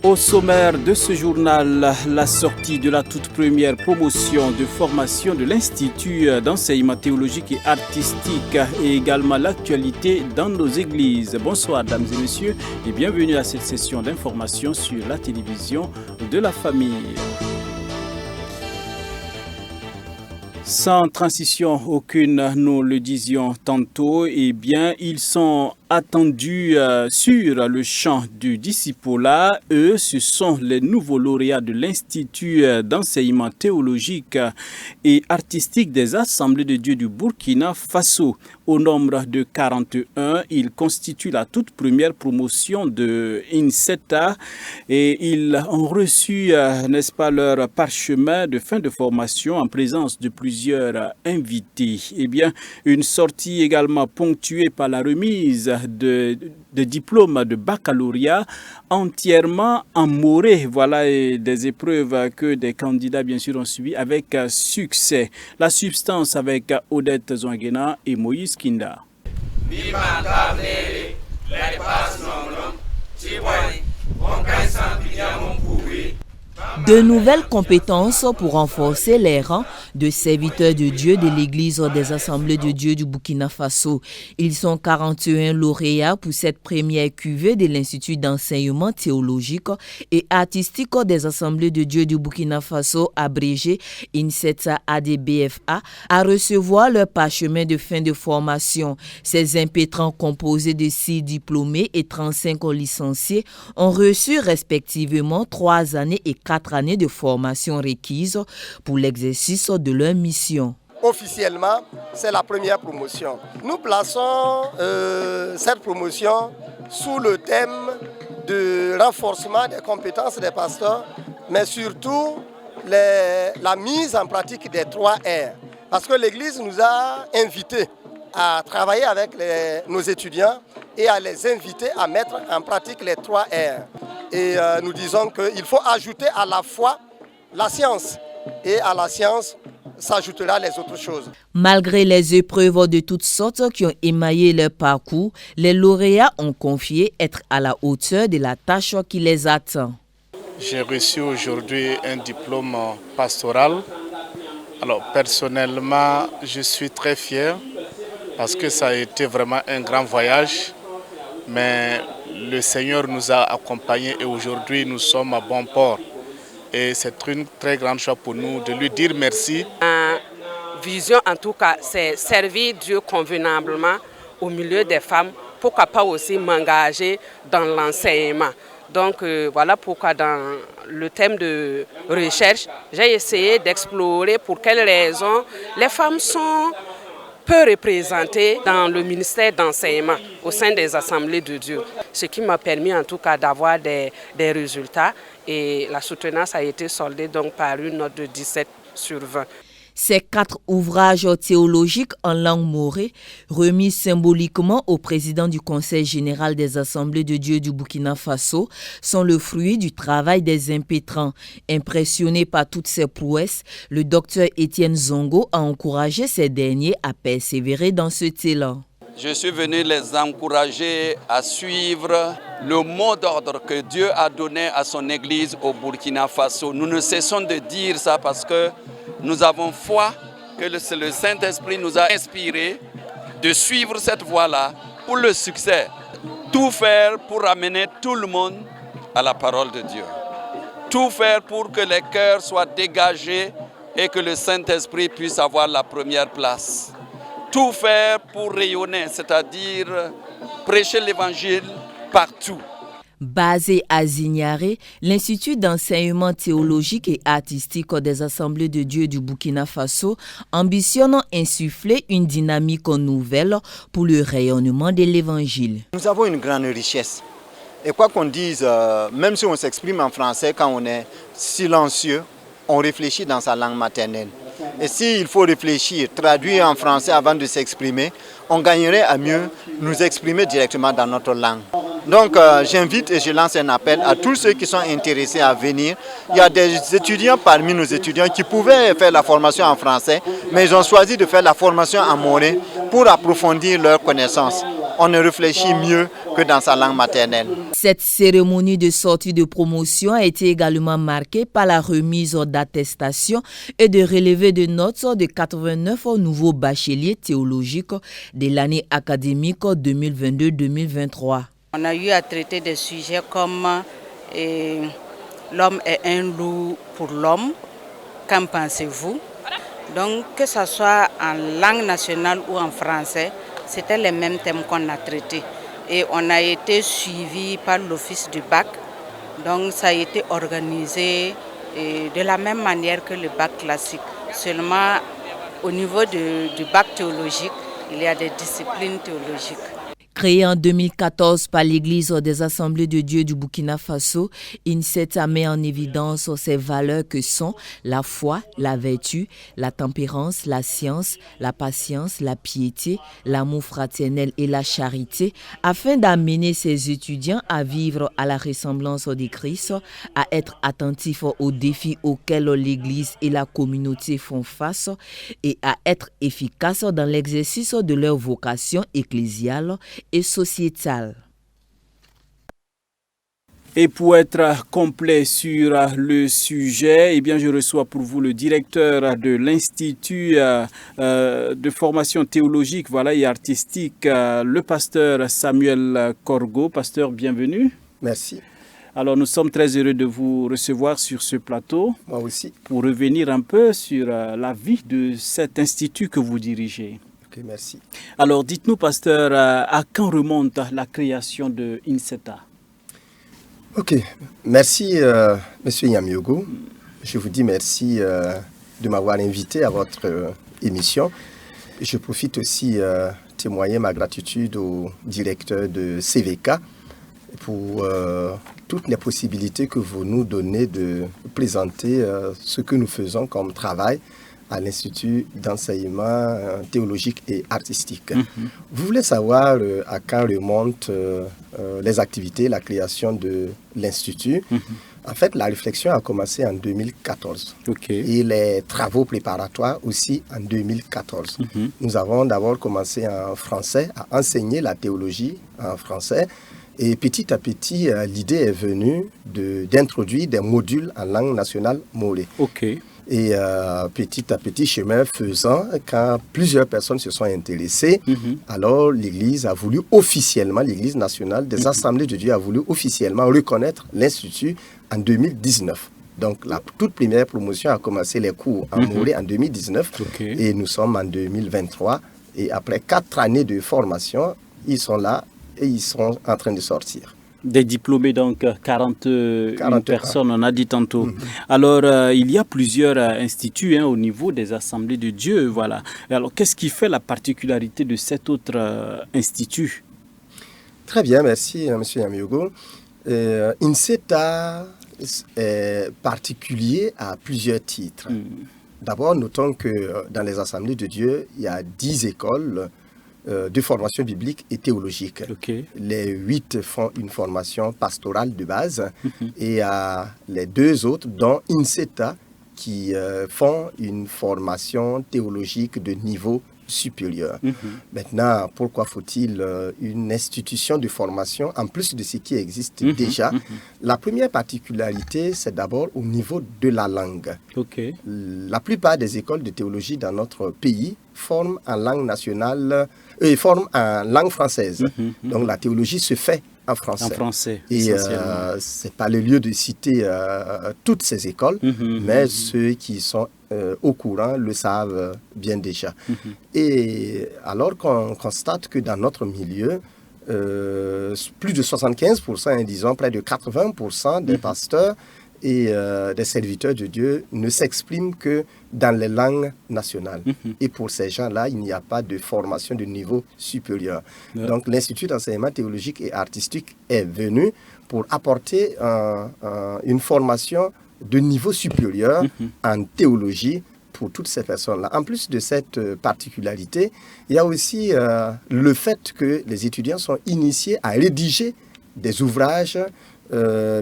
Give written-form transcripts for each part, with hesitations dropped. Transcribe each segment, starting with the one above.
Au sommaire de ce journal, la sortie de la toute première promotion de formation de l'Institut d'enseignement théologique et artistique et également l'actualité dans nos églises. Bonsoir, dames et messieurs, et bienvenue à cette session d'information sur la télévision de la famille. Sans transition aucune, nous le disions tantôt, eh bien, ils sont attendus sur le champ du discipulat. Eux, ce sont les nouveaux lauréats de l'Institut d'enseignement théologique et artistique des Assemblées de Dieu du Burkina Faso. Au nombre de 41, ils constituent la toute première promotion de INSETA et ils ont reçu, n'est-ce pas, leur parchemin de fin de formation en présence de plusieurs invités. Eh bien, une sortie également ponctuée par la remise de diplômes de baccalauréat entièrement en moré. Voilà des épreuves que des candidats, bien sûr, ont suivies avec succès. La substance avec Odette Zouanguena et Moïse Kinda. De nouvelles compétences pour renforcer les rangs de serviteurs de Dieu de l'Église des Assemblées de Dieu du Burkina Faso. Ils sont 41 lauréats pour cette première cuvée de l'Institut d'enseignement théologique et artistique des Assemblées de Dieu du Burkina Faso, abrégé INSETA ADBFA, à recevoir leur parchemin de fin de formation. Ces impétrants composés de 6 diplômés et 35 licenciés ont reçu respectivement 3 années et 4 années de formation requises pour l'exercice de leur mission. Officiellement, c'est la première promotion. Nous plaçons cette promotion sous le thème de renforcement des compétences des pasteurs, mais surtout la mise en pratique des 3 R. Parce que l'Église nous a invités à travailler avec nos étudiants et à les inviter à mettre en pratique les 3 R. Et nous disons qu'il faut ajouter à la foi la science. Et à la science s'ajoutera les autres choses. Malgré les épreuves de toutes sortes qui ont émaillé leur parcours, les lauréats ont confié être à la hauteur de la tâche qui les attend. J'ai reçu aujourd'hui un diplôme pastoral. Alors personnellement, je suis très fier parce que ça a été vraiment un grand voyage. Mais le Seigneur nous a accompagnés et aujourd'hui nous sommes à bon port. Et c'est une très grande chose pour nous de lui dire merci. Ma vision en tout cas, c'est servir Dieu convenablement au milieu des femmes, pourquoi pas aussi m'engager dans l'enseignement. Donc voilà pourquoi dans le thème de recherche, j'ai essayé d'explorer pour quelles raisons les femmes sont peu représentées dans le ministère d'enseignement au sein des Assemblées de Dieu. Ce qui m'a permis en tout cas d'avoir des résultats et la soutenance a été soldée donc par une note de 17 sur 20. Ces 4 ouvrages théologiques en langue morée, remis symboliquement au président du Conseil général des Assemblées de Dieu du Burkina Faso, sont le fruit du travail des impétrants. Impressionné par toutes ces prouesses, le docteur Étienne Zongo a encouragé ces derniers à persévérer dans ce élan. Je suis venu les encourager à suivre le mot d'ordre que Dieu a donné à son Église au Burkina Faso. Nous ne cessons de dire ça parce que nous avons foi que le Saint-Esprit nous a inspirés de suivre cette voie-là pour le succès. Tout faire pour amener tout le monde à la parole de Dieu. Tout faire pour que les cœurs soient dégagés et que le Saint-Esprit puisse avoir la première place. Tout faire pour rayonner, c'est-à-dire prêcher l'Évangile partout. Basé à Zignaré, l'Institut d'enseignement théologique et artistique des Assemblées de Dieu du Burkina Faso ambitionne insuffler une dynamique nouvelle pour le rayonnement de l'Évangile. Nous avons une grande richesse. Et quoi qu'on dise, même si on s'exprime en français, quand on est silencieux, on réfléchit dans sa langue maternelle. Et s'il faut réfléchir, traduire en français avant de s'exprimer, on gagnerait à mieux nous exprimer directement dans notre langue. Donc j'invite et je lance un appel à tous ceux qui sont intéressés à venir. Il y a des étudiants parmi nos étudiants qui pouvaient faire la formation en français, mais ils ont choisi de faire la formation en moré pour approfondir leurs connaissances. On ne réfléchit mieux que dans sa langue maternelle. Cette cérémonie de sortie de promotion a été également marquée par la remise d'attestations et de relevés de notes de 89 nouveaux bacheliers théologiques de l'année académique 2022-2023. On a eu à traiter des sujets comme l'homme est un loup pour l'homme. Qu'en pensez-vous? Donc, que ce soit en langue nationale ou en français, c'était les mêmes thèmes qu'on a traités. Et on a été suivi par l'office du bac. Donc, ça a été organisé de la même manière que le bac classique. Seulement, au niveau du bac théologique, il y a des disciplines théologiques. Créée en 2014 par l'Église des Assemblées de Dieu du Burkina Faso, INSETA met en évidence ses valeurs que sont la foi, la vertu, la tempérance, la science, la patience, la piété, l'amour fraternel et la charité, afin d'amener ses étudiants à vivre à la ressemblance de Christ, à être attentifs aux défis auxquels l'Église et la communauté font face et à être efficaces dans l'exercice de leur vocation ecclésiale et sociétale. Et pour être complet sur le sujet, eh bien, je reçois pour vous le directeur de l'Institut de formation théologique et artistique, le pasteur Samuel Korgo. Pasteur, bienvenue. Merci. Alors, nous sommes très heureux de vous recevoir sur ce plateau. Moi aussi. Pour revenir un peu sur la vie de cet institut que vous dirigez. Ok, merci. Alors, dites-nous, pasteur, à quand remonte la création de INSETA? Ok, merci, monsieur Nyamiogo. Je vous dis merci de m'avoir invité à votre émission. Je profite aussi témoigner ma gratitude au directeur de CVK pour toutes les possibilités que vous nous donnez de présenter ce que nous faisons comme travail à l'Institut d'enseignement théologique et artistique. Vous voulez savoir à quand remontent les activités, la création de l'Institut. En fait, la réflexion a commencé en 2014 et les travaux préparatoires aussi en 2014. Nous avons d'abord commencé en français, à enseigner la théologie en français. Et petit à petit, l'idée est venue d'introduire des modules en langue nationale Moré. Et petit à petit, chemin faisant, quand plusieurs personnes se sont intéressées, alors l'Église a voulu officiellement, l'Église nationale des Assemblées de Dieu a voulu officiellement reconnaître l'Institut en 2019. Donc la toute première promotion a commencé les cours en Moré en 2019 et nous sommes en 2023. Et après 4 années de formation, ils sont là et ils sont en train de sortir. Des diplômés, donc 40 personnes, on a dit tantôt. Alors, il y a plusieurs instituts au niveau des Assemblées de Dieu. Voilà. Alors, qu'est-ce qui fait la particularité de cet autre institut? Très bien, merci, M. Nyamiogo. INSETA est particulier à plusieurs titres. D'abord, notons que dans les Assemblées de Dieu, il y a 10 écoles de formation biblique et théologique. Les 8 font une formation pastorale de base et les 2 autres, dont INSETA, qui font une formation théologique de niveau supérieur. Maintenant, pourquoi faut-il une institution de formation en plus de ce qui existe déjà? La première particularité, c'est d'abord au niveau de la langue. La plupart des écoles de théologie dans notre pays forment en langue nationale, forment en langue française. Donc la théologie se fait en français. En français, et ce n'est pas le lieu de citer toutes ces écoles, mais ceux qui sont au courant le savent bien déjà. Et alors qu'on constate que dans notre milieu, plus de 75%, disons près de 80% des pasteurs et des serviteurs de Dieu ne s'expriment que dans les langues nationales. Et pour ces gens-là, il n'y a pas de formation de niveau supérieur. Donc l'Institut d'enseignement théologique et artistique est venu pour apporter une formation de niveau supérieur en théologie pour toutes ces personnes-là. En plus de cette particularité, il y a aussi le fait que les étudiants sont initiés à rédiger des ouvrages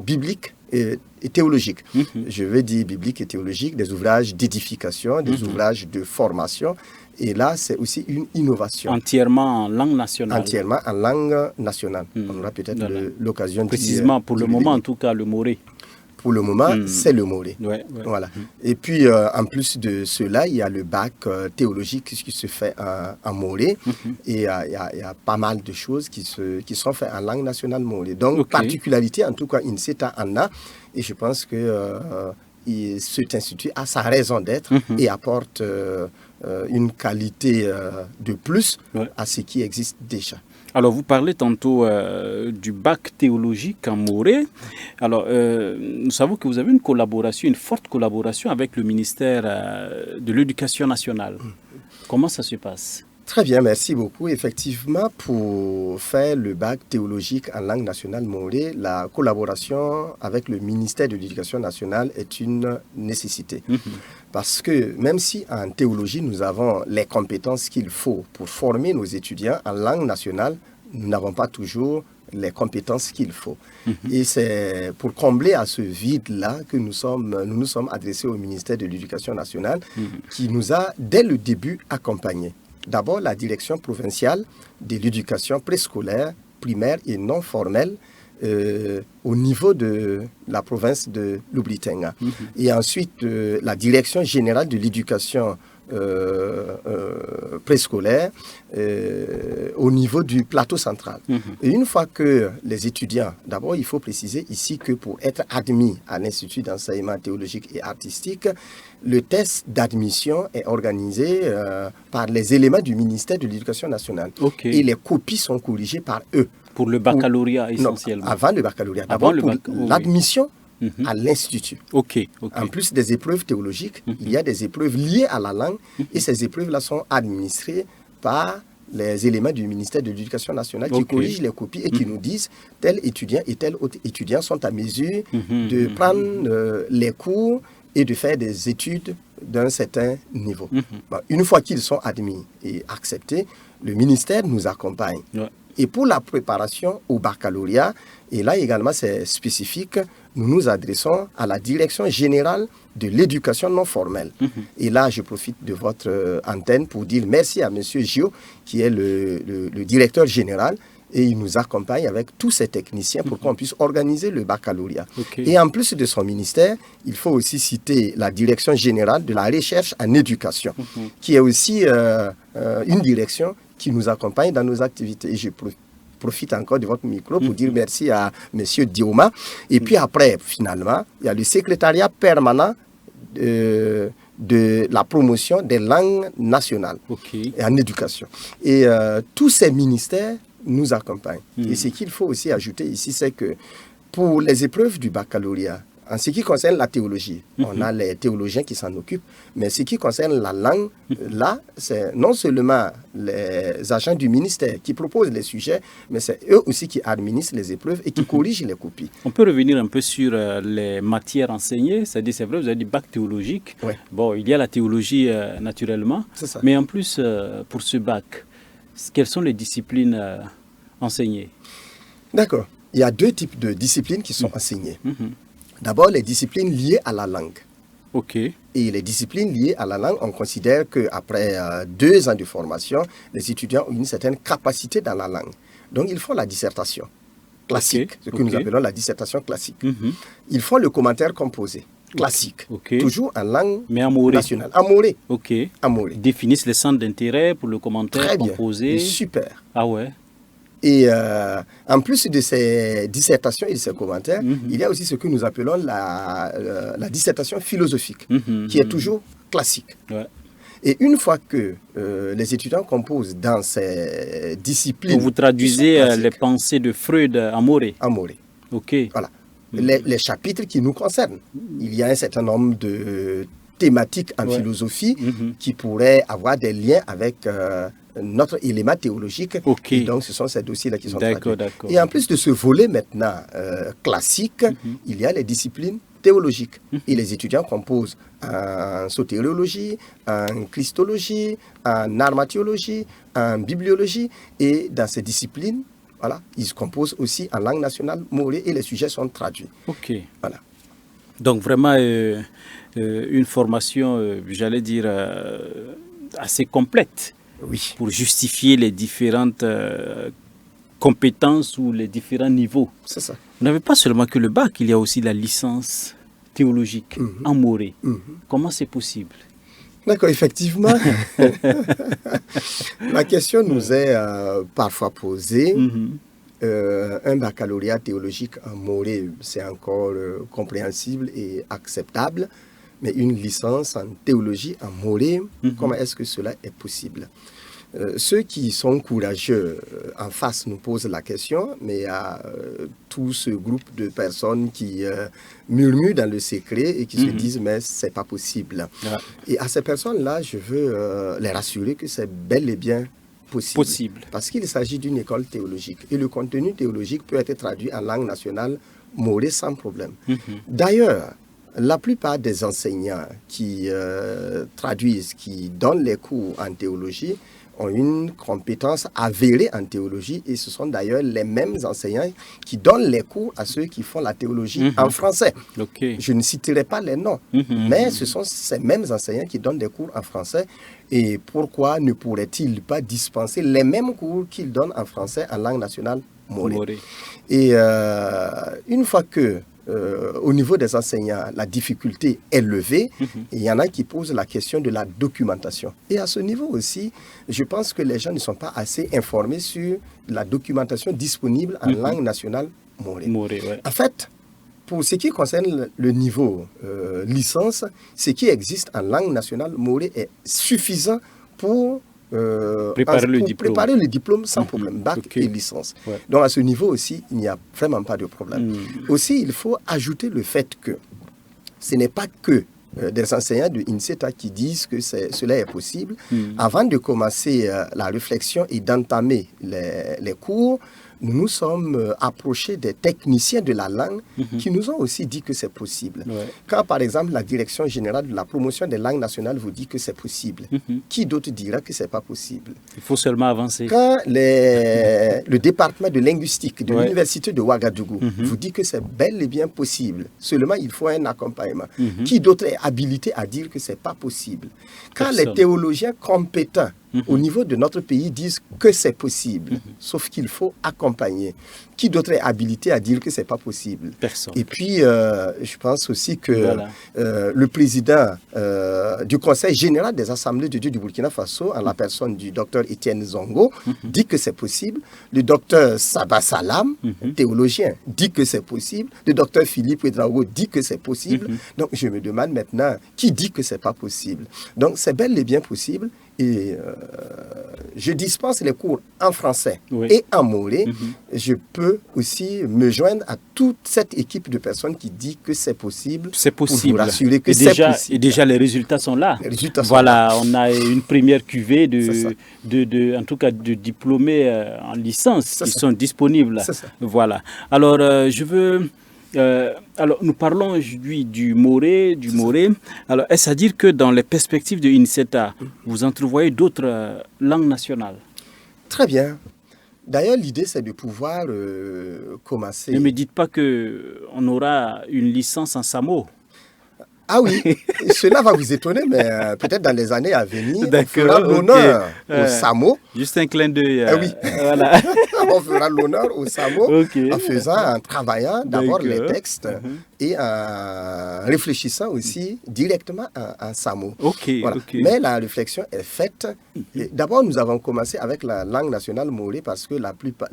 bibliques et théologiques. Je veux dire bibliques et théologiques, des ouvrages d'édification, des ouvrages de formation. Et là, c'est aussi une innovation. Entièrement en langue nationale. Entièrement en langue nationale. On aura peut-être l'occasion de précisément pour le moment, en tout cas, le moré. Pour le moment, c'est le moré. Voilà. Et puis, en plus de cela, il y a le bac théologique qui se fait en moré. Et il y a pas mal de choses qui sont faites en langue nationale moré. Donc, particularité, en tout cas, INSETA en a. Et je pense que cet institut a sa raison d'être et apporte une qualité de plus à ce qui existe déjà. Alors, vous parlez tantôt du bac théologique en moré. Alors, nous savons que vous avez une forte collaboration avec le ministère de l'Éducation nationale. Comment ça se passe? Très bien, merci beaucoup. Effectivement, pour faire le bac théologique en langue nationale moré, la collaboration avec le ministère de l'Éducation nationale est une nécessité. Parce que même si en théologie, nous avons les compétences qu'il faut pour former nos étudiants en langue nationale, nous n'avons pas toujours les compétences qu'il faut. Et c'est pour combler à ce vide-là que nous nous sommes adressés au ministère de l'Éducation nationale qui nous a, dès le début, accompagnés. D'abord, la direction provinciale de l'éducation préscolaire, primaire et non formelle au niveau de la province de Lubli-Tenga. Et ensuite, la direction générale de l'éducation préscolaire au niveau du plateau central. Et une fois que les étudiants, d'abord il faut préciser ici que pour être admis à l'Institut d'enseignement théologique et artistique, le test d'admission est organisé par les éléments du ministère de l'Éducation nationale. Et les copies sont corrigées par eux. Pour le baccalauréat essentiellement. Non, avant le baccalauréat. D'abord pour l'admission à l'Institut. En plus des épreuves théologiques, il y a des épreuves liées à la langue et ces épreuves-là sont administrées par les éléments du ministère de l'Éducation nationale qui corrigent les copies et qui nous disent tel étudiant et tel autre étudiant sont à mesure de prendre les cours et de faire des études d'un certain niveau. Bon, une fois qu'ils sont admis et acceptés, le ministère nous accompagne. Et pour la préparation au baccalauréat, et là également c'est spécifique, nous nous adressons à la direction générale de l'éducation non formelle. Et là, je profite de votre antenne pour dire merci à M. Gio, qui est le directeur général, et il nous accompagne avec tous ses techniciens pour qu'on puisse organiser le baccalauréat. Et en plus de son ministère, il faut aussi citer la direction générale de la recherche en éducation, qui est aussi une direction qui nous accompagne dans nos activités. Et je profite encore de votre micro pour dire merci à M. Dioma. Et puis après, finalement, il y a le secrétariat permanent de la promotion des langues nationales et en éducation. Et tous ces ministères nous accompagnent. Et ce qu'il faut aussi ajouter ici, c'est que pour les épreuves du baccalauréat, en ce qui concerne la théologie, on a les théologiens qui s'en occupent, mais ce qui concerne la langue, là, c'est non seulement les agents du ministère qui proposent les sujets, mais c'est eux aussi qui administrent les épreuves et qui corrigent les copies. On peut revenir un peu sur les matières enseignées, c'est-à-dire, c'est vrai, vous avez dit bac théologique. Bon, il y a la théologie naturellement, mais en plus, pour ce bac, quelles sont les disciplines enseignées? D'accord. Il y a deux types de disciplines qui sont enseignées. D'abord, les disciplines liées à la langue. Et les disciplines liées à la langue, on considère qu'après 2 ans de formation, les étudiants ont une certaine capacité dans la langue. Donc, ils font la dissertation classique, ce que nous appelons la dissertation classique. Ils font le commentaire composé, classique, toujours en langue nationale. Amoré. Amoré. Définissent les centres d'intérêt pour le commentaire composé. Super. Ah ouais. Et en plus de ces dissertations et de ces commentaires, il y a aussi ce que nous appelons la dissertation philosophique, qui est toujours classique. Et une fois que les étudiants composent dans ces disciplines... Vous traduisez les pensées de Freud à Amoré. Amoré. Voilà. Les chapitres qui nous concernent. Il y a un certain nombre de thématiques en philosophie qui pourraient avoir des liens avec... notre élément théologique. Et donc, ce sont ces dossiers-là qui sont traduits. Et en plus de ce volet maintenant classique, il y a les disciplines théologiques. Et les étudiants composent en sotériologie, en christologie, en armathéologie, en bibliologie. Et dans ces disciplines, voilà, ils composent aussi en langue nationale morée et les sujets sont traduits. Voilà. Donc vraiment une formation, j'allais dire, assez complète. Oui. Pour justifier les différentes compétences ou les différents niveaux. C'est ça. Vous n'avez pas seulement que le bac, il y a aussi la licence théologique en Moré. Comment c'est possible? D'accord, effectivement. La question nous est parfois posée. Un baccalauréat théologique en Moré, c'est encore compréhensible et acceptable. Mais une licence en théologie en Moré, comment est-ce que cela est possible? Ceux qui sont courageux en face nous posent la question, mais il y a tout ce groupe de personnes qui murmurent dans le secret et qui se disent mais c'est pas possible. Et à ces personnes-là, je veux les rassurer que c'est bel et bien possible. Parce qu'il s'agit d'une école théologique et le contenu théologique peut être traduit en langue nationale morée sans problème. D'ailleurs, la plupart des enseignants qui traduisent, qui donnent les cours en théologie, ont une compétence avérée en théologie et ce sont d'ailleurs les mêmes enseignants qui donnent les cours à ceux qui font la théologie en français. Je ne citerai pas les noms, mais ce sont ces mêmes enseignants qui donnent des cours en français. Et pourquoi ne pourraient-ils pas dispenser les mêmes cours qu'ils donnent en français en langue nationale morée? Et une fois que au niveau des enseignants, la difficulté est levée. Il y en a qui posent la question de la documentation. Et à ce niveau aussi, je pense que les gens ne sont pas assez informés sur la documentation disponible en langue nationale morée. En fait, pour ce qui concerne le niveau licence, ce qui existe en langue nationale morée est suffisant pour préparer le diplôme sans problème, bac et licence. Donc à ce niveau aussi, il n'y a vraiment pas de problème. Aussi, il faut ajouter le fait que ce n'est pas que des enseignants de INSETA qui disent que cela est possible. Avant de commencer la réflexion et d'entamer les cours, nous nous sommes approchés des techniciens de la langue qui nous ont aussi dit que c'est possible. Quand, par exemple, la Direction générale de la promotion des langues nationales vous dit que c'est possible, qui d'autre dira que ce n'est pas possible? Il faut seulement avancer. Quand le département de linguistique de l'Université de Ouagadougou vous dit que c'est bel et bien possible, seulement il faut un accompagnement, qui d'autre est habilité à dire que ce n'est pas possible? Quand les théologiens compétents au niveau de notre pays disent que c'est possible, sauf qu'il faut accompagner. Qui d'autre est habilité à dire que ce n'est pas possible? Personne. Et puis, je pense aussi que le président du Conseil général des Assemblées de Dieu du Burkina Faso, en la personne du docteur Etienne Zongo, dit que c'est possible. Le docteur Saba Salam, théologien, dit que c'est possible. Le docteur Philippe Ouedraogo dit que c'est possible. Donc, je me demande maintenant, qui dit que ce n'est pas possible? Donc, c'est bel et bien possible. Et je dispense les cours en français et en moré. Je peux aussi me joindre à toute cette équipe de personnes qui dit que c'est possible. C'est possible. Pour vous rassurer que c'est possible. Et déjà, les résultats sont là. Les résultats sont là. On a une première cuvée en tout cas de diplômés en licence qui sont disponibles. Voilà. Alors, je veux... alors, nous parlons aujourd'hui du moré. Alors, est-ce à dire que dans les perspectives de INSETA, vous entrevoyez d'autres langues nationales? Très bien. D'ailleurs, l'idée, c'est de pouvoir commencer... Ne me dites pas qu'on aura une licence en Samo. Ah oui, cela va vous étonner, mais peut-être dans les années à venir, on fera l'honneur au Samo. Juste un clin d'œil. Oui, voilà. On fera l'honneur au Samo en travaillant d'abord les textes et en réfléchissant aussi directement en Samo. Voilà. Mais la réflexion est faite. D'abord, nous avons commencé avec la langue nationale morée parce que la plupart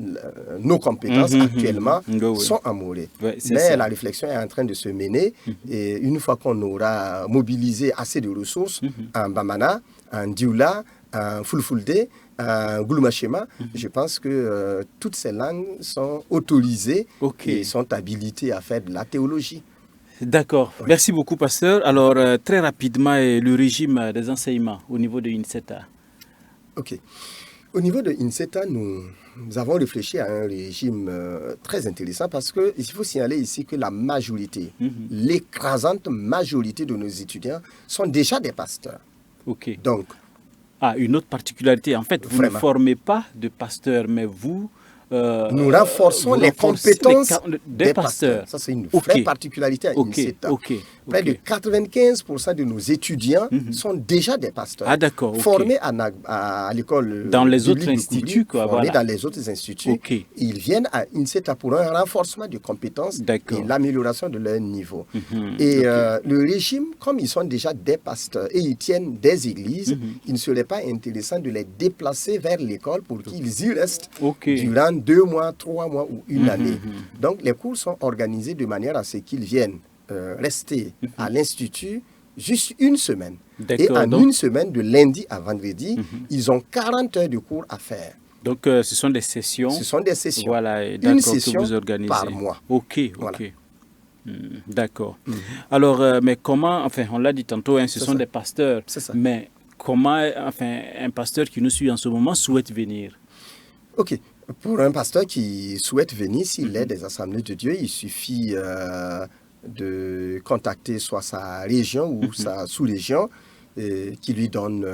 nos compétences actuellement sont en morée. Mais la réflexion est en train de se mener et une fois qu'on aura mobilisé assez de ressources en Bamana, en Dioula, en Fulfulde, en Gouloumachema, je pense que toutes ces langues sont autorisées et sont habilitées à faire de la théologie. D'accord. Merci beaucoup, pasteur. Alors, très rapidement, le régime des enseignements au niveau de INSETA. Ok. Au niveau de INSETA, nous avons réfléchi à un régime très intéressant parce qu'il faut signaler ici que la majorité, l'écrasante majorité de nos étudiants sont déjà des pasteurs. Donc, une autre particularité, en fait, vous ne formez pas de pasteurs, mais vous nous renforçons les compétences des pasteurs. Ça, c'est une vraie particularité à INSETA. Près de 95% de nos étudients sont déjà des pasteurs. Ah, d'accord. Formés à l'école. Dans les autres instituts, quoi. Formés dans les autres instituts. Ils viennent à INSETA pour un renforcement de compétences et l'amélioration de leur niveau. Et le régime, comme ils sont déjà des pasteurs et ils tiennent des églises, il ne serait pas intéressant de les déplacer vers l'école pour qu'ils y restent durant 2 mois, 3 mois ou une année. Donc les cours sont organisés de manière à ce qu'ils viennent rester à l'institut juste une semaine. Et en une semaine, de lundi à vendredi, ils ont 40 heures de cours à faire. Donc ce sont des sessions. Ce sont des sessions. Voilà, une session que vous organisez par mois. Voilà. D'accord. Alors, mais comment, enfin, on l'a dit tantôt, ce sont des pasteurs. Mais comment, enfin, un pasteur qui nous suit en ce moment souhaite venir? Pour un pasteur qui souhaite venir, s'il est des assemblées de Dieu, il suffit de contacter soit sa région ou sa sous-région qui lui donne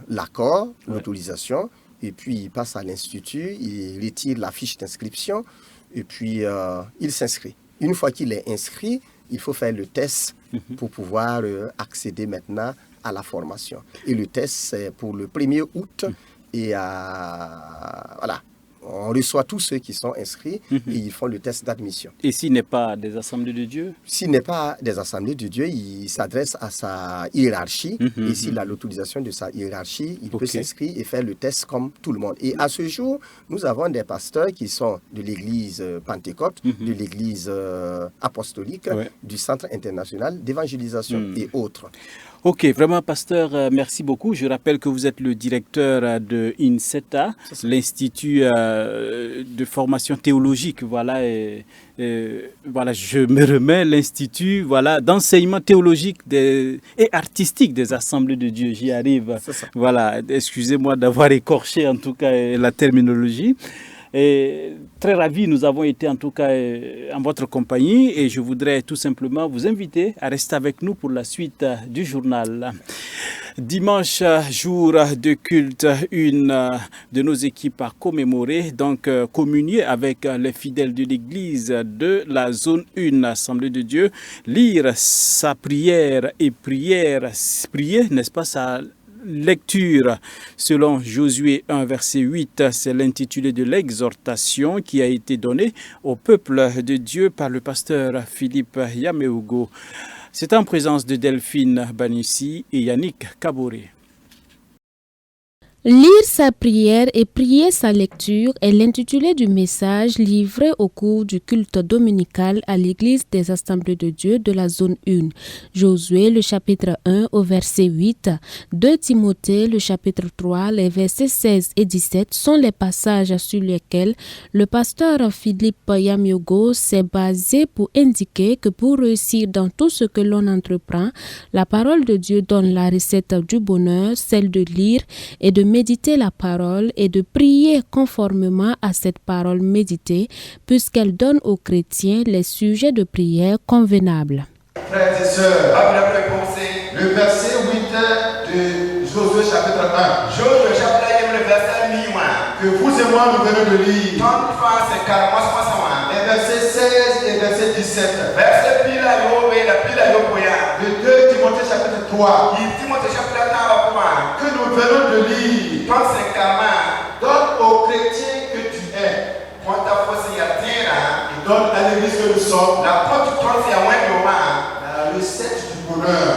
l'accord, l'autorisation, et puis il passe à l'institut, il retire la fiche d'inscription et puis il s'inscrit. Une fois qu'il est inscrit, il faut faire le test pour pouvoir accéder maintenant à la formation. Et le test, c'est pour le 1er août et voilà. On reçoit tous ceux qui sont inscrits et ils font le test d'admission. Et s'il n'est pas des assemblées de Dieu? S'il n'est pas des assemblées de Dieu, il s'adresse à sa hiérarchie. Et s'il a l'autorisation de sa hiérarchie, il peut s'inscrire et faire le test comme tout le monde. Et à ce jour, nous avons des pasteurs qui sont de l'église Pentecôte, de l'église apostolique, du Centre international d'évangélisation et autres. Ok, vraiment, pasteur, merci beaucoup. Je rappelle que vous êtes le directeur de INSETA, l'Institut de formation théologique. Voilà, voilà, je me remets l'Institut d'enseignement théologique et artistique des Assemblées de Dieu. J'y arrive. Voilà, excusez-moi d'avoir écorché en tout cas la terminologie. Et très ravis, nous avons été en tout cas en votre compagnie et je voudrais tout simplement vous inviter à rester avec nous pour la suite du journal. Dimanche, jour de culte, une de nos équipes a commémoré, donc communier avec les fidèles de l'église de la zone 1, Assemblée de Dieu, lire sa prière et prier, n'est-ce pas, sa lecture selon Josué 1, verset 8, c'est l'intitulé de l'exhortation qui a été donnée au peuple de Dieu par le pasteur Philippe Yaméougo. C'est en présence de Delphine Banissi et Yannick Kaboré. Lire sa prière et prier sa lecture est l'intitulé du message livré au cours du culte dominical à l'église des Assemblées de Dieu de la zone 1. Josué, le chapitre 1 au verset 8, 2 Timothée, le chapitre 3, les versets 16 et 17 sont les passages sur lesquels le pasteur Philippe Yaméougo s'est basé pour indiquer que pour réussir dans tout ce que l'on entreprend, la parole de Dieu donne la recette du bonheur, celle de lire et de méditer la parole et de prier conformément à cette parole méditée, puisqu'elle donne aux chrétiens les sujets de prière convenables. Frères et sœurs, le verset 8 de Josué chapitre 1, que vous et moi nous venons de lire, les versets 16 et verset 17, de 2 Timothée chapitre 3, que nous venons de lire, donne aux chrétiens que tu es, et donne à l'église que nous sommes la recette du bonheur.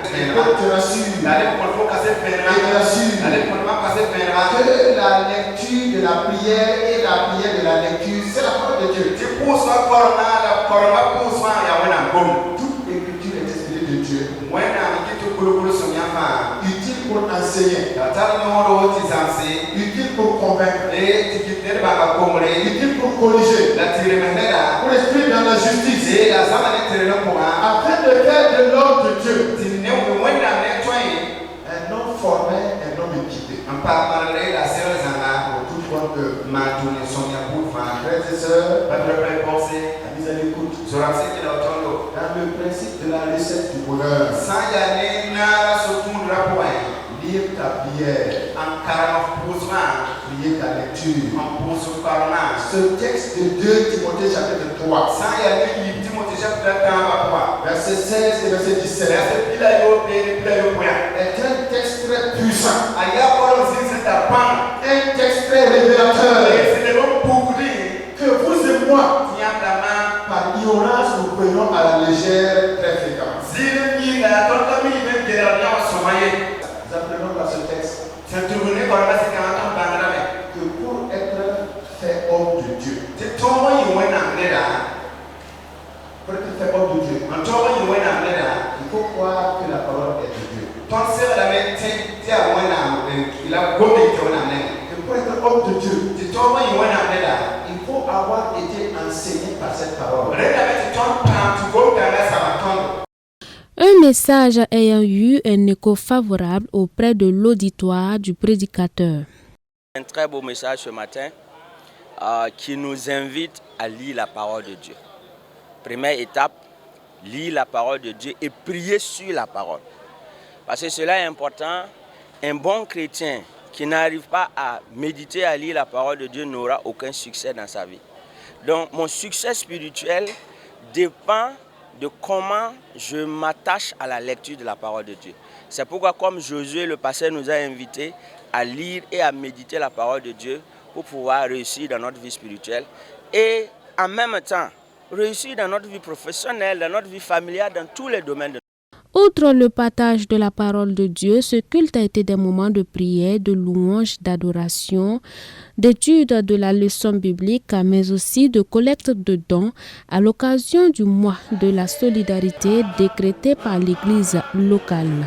Et que te rassure, que la lecture de la prière et la prière de la lecture, c'est la parole de Dieu. Toute l'écriture est inspirée de Dieu, utile pour enseigner, utile pour convaincre, utile pour corriger, pour instruire dans la justice, afin de faire de l'homme de Dieu un homme formé, un homme équipé. Pour toute bonne œuvre. Frères et sœurs, amis à l'écoute, dans le principe de la recette du bonheur, lire ta prière. En posant, prier ta lecture. En posant parlant. Ce texte de 2 Timothée chapitre 3. Sans y aller, Timothée chapitre 3. Verset 16 et verset 17. Est un texte très puissant. Un texte très révélateur. Que vous et moi, par ignorance, nous prenons à la légère très fréquemment. Nous apprenons dans ce texte que pour être fait homme de Dieu, pour être fait homme de Dieu, il faut croire que la parole est de Dieu. Et pour être homme de Dieu, il faut avoir été enseigné par cette parole. Un message ayant eu un écho favorable auprès de l'auditoire du prédicateur. Un très beau message ce matin qui nous invite à lire la parole de Dieu. Première étape, lire la parole de Dieu et prier sur la parole. Parce que cela est important. Un bon chrétien qui n'arrive pas à méditer, à lire la parole de Dieu n'aura aucun succès dans sa vie. Donc mon succès spirituel dépend de comment je m'attache à la lecture de la parole de Dieu. C'est pourquoi, comme Josué, le pasteur nous a invités à lire et à méditer la parole de Dieu pour pouvoir réussir dans notre vie spirituelle et en même temps réussir dans notre vie professionnelle, dans notre vie familiale, dans tous les domaines de Outre le partage de la parole de Dieu, ce culte a été des moments de prière, de louange, d'adoration, d'étude de la leçon biblique, mais aussi de collecte de dons à l'occasion du mois de la solidarité décrété par l'Église locale.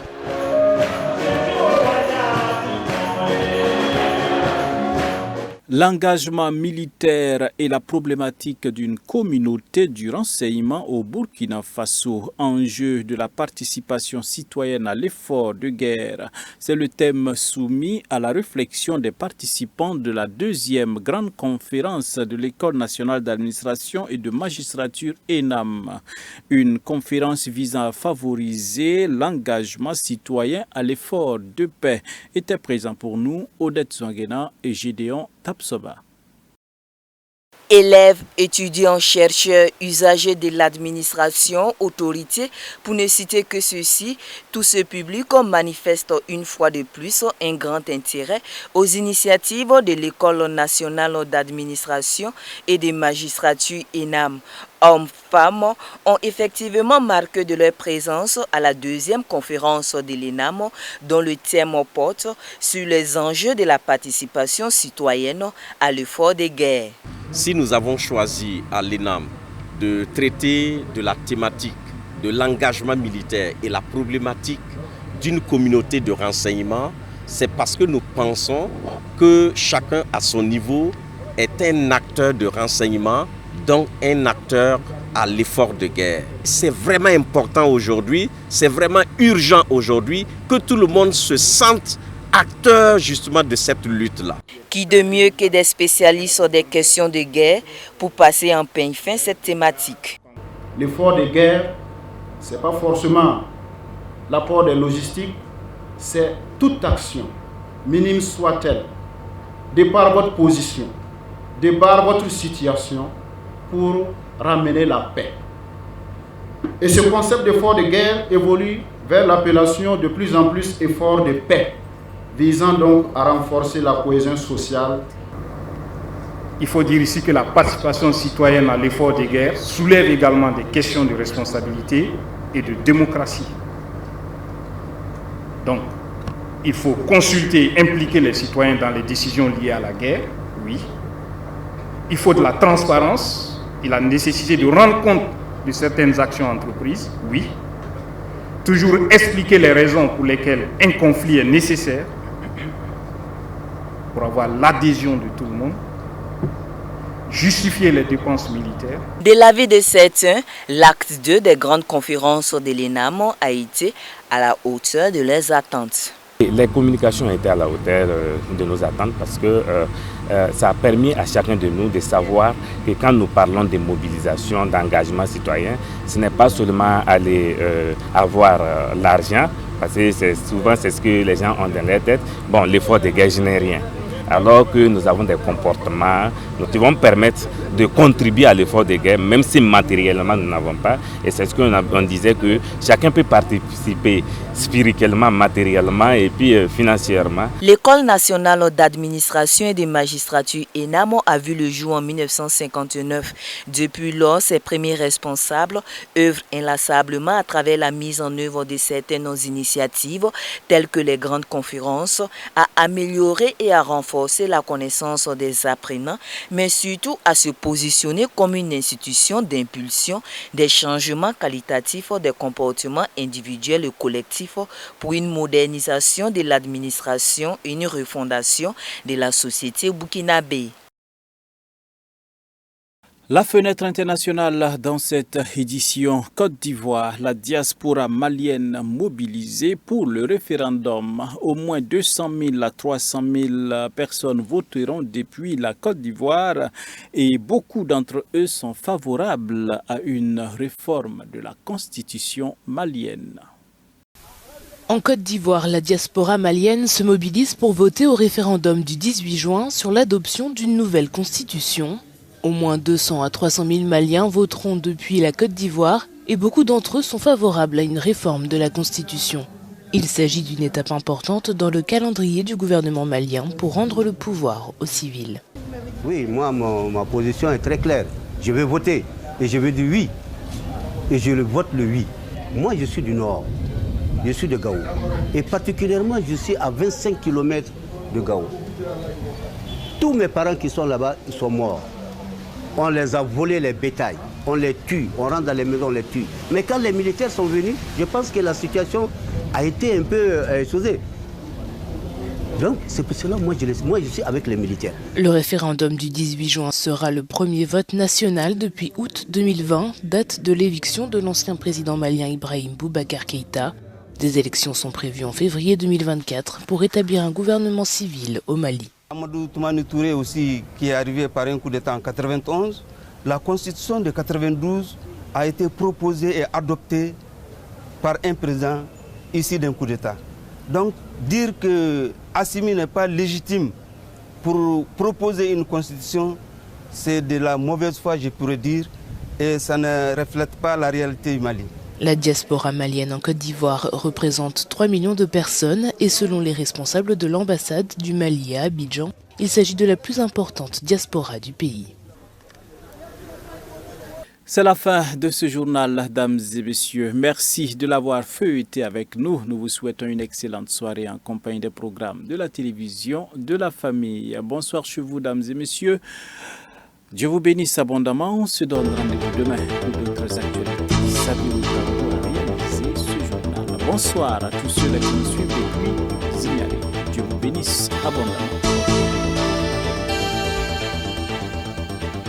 L'engagement militaire et la problématique d'une communauté du renseignement au Burkina Faso, enjeu de la participation citoyenne à l'effort de guerre. C'est le thème soumis à la réflexion des participants de la 2e grande conférence de l'École nationale d'administration et de magistrature ENAM. Une conférence visant à favoriser l'engagement citoyen à l'effort de paix. Étaient présents pour nous Odette Zouanguena et Gédéon Tapsoba. Élèves, étudiants, chercheurs, usagers de l'administration, autorités, pour ne citer que ceux-ci, tout ce public manifeste une fois de plus un grand intérêt aux initiatives de l'École nationale d'administration et de magistrature ENAM. Hommes, femmes ont effectivement marqué de leur présence à la 2e conférence de l'ENAM dont le thème porte sur les enjeux de la participation citoyenne à l'effort de guerre. Si nous avons choisi à l'ENAM de traiter de la thématique de l'engagement militaire et la problématique d'une communauté de renseignement, c'est parce que nous pensons que chacun à son niveau est un acteur de renseignement, donc un acteur à l'effort de guerre. C'est vraiment important aujourd'hui, c'est vraiment urgent aujourd'hui que tout le monde se sente acteur justement de cette lutte-là. Qui de mieux que des spécialistes des questions de guerre pour passer en peigne fin cette thématique. L'effort de guerre, ce n'est pas forcément l'apport des logistiques, c'est toute action, minime soit-elle, de par votre position, de par votre situation, pour ramener la paix. Et ce concept d'effort de guerre évolue vers l'appellation de plus en plus effort de paix, visant donc à renforcer la cohésion sociale. Il faut dire ici que la participation citoyenne à l'effort de guerre soulève également des questions de responsabilité et de démocratie. Donc, il faut consulter, impliquer les citoyens dans les décisions liées à la guerre, oui. Il faut de la transparence et la nécessité de rendre compte de certaines actions entreprises, oui. Toujours expliquer les raisons pour lesquelles un conflit est nécessaire, pour avoir l'adhésion de tout le monde, justifier les dépenses militaires. De l'avis de certains, l'acte 2 des grandes conférences de l'ENAM a été à la hauteur de leurs attentes. Les communications ont été à la hauteur de nos attentes parce que ça a permis à chacun de nous de savoir que quand nous parlons de mobilisation, d'engagement citoyen, ce n'est pas seulement aller avoir l'argent Parce que souvent c'est ce que les gens ont dans leur tête. Bon, l'effort de guerre, je n'ai rien. Alors que nous avons des comportements, nous devons permettre de contribuer à l'effort de guerre, même si matériellement nous n'avons pas. Et c'est ce qu'on disait, que chacun peut participer spirituellement, matériellement et puis financièrement. L'École nationale d'administration et de magistrature ENAM a vu le jour en 1959. Depuis lors, ses premiers responsables œuvrent inlassablement à travers la mise en œuvre de certaines initiatives telles que les grandes conférences, à améliorer et à renforcer la connaissance des apprenants, mais surtout à se positionner comme une institution d'impulsion des changements qualitatifs des comportements individuels et collectifs pour une modernisation de l'administration et une refondation de la société burkinabé. La fenêtre internationale dans cette édition Côte d'Ivoire, la diaspora malienne mobilisée pour le référendum. Au moins 200 000 à 300 000 personnes voteront depuis la Côte d'Ivoire et beaucoup d'entre eux sont favorables à une réforme de la constitution malienne. En Côte d'Ivoire, la diaspora malienne se mobilise pour voter au référendum du 18 juin sur l'adoption d'une nouvelle constitution. Au moins 200 à 300 000 Maliens voteront depuis la Côte d'Ivoire et beaucoup d'entre eux sont favorables à une réforme de la Constitution. Il s'agit d'une étape importante dans le calendrier du gouvernement malien pour rendre le pouvoir aux civils. Oui, moi, ma position est très claire. Je vais voter et je vais dire oui. Et je le vote le oui. Moi, je suis du Nord. Je suis de Gao. Et particulièrement, je suis à 25 km de Gao. Tous mes parents qui sont là-bas, ils sont morts. On les a volés les bétails, on les tue, on rentre dans les maisons, on les tue. Mais quand les militaires sont venus, je pense que la situation a été un peu exposée. Donc c'est pour cela que moi je suis avec les militaires. Le référendum du 18 juin sera le premier vote national depuis août 2020, date de l'éviction de l'ancien président malien Ibrahim Boubacar Keïta. Des élections sont prévues en février 2024 pour établir un gouvernement civil au Mali. Amadou Toumani Touré aussi, qui est arrivé par un coup d'État en 91, la constitution de 92 a été proposée et adoptée par un président issu d'un coup d'État. Donc dire que Assimi n'est pas légitime pour proposer une constitution, c'est de la mauvaise foi, je pourrais dire, et ça ne reflète pas la réalité du Mali. La diaspora malienne en Côte d'Ivoire représente 3 millions de personnes et selon les responsables de l'ambassade du Mali à Abidjan, il s'agit de la plus importante diaspora du pays. C'est la fin de ce journal, dames et messieurs. Merci de l'avoir feuilleté avec nous. Nous vous souhaitons une excellente soirée en compagnie des programmes de la télévision, de la famille. Bonsoir chez vous, dames et messieurs. Dieu vous bénisse abondamment. On se donne rendez-vous demain pour d'autres actualités. Salut, a réalisé ce journal. Bonsoir à tous ceux qui nous suivent depuis Zignalé. Dieu vous bénisse abondamment.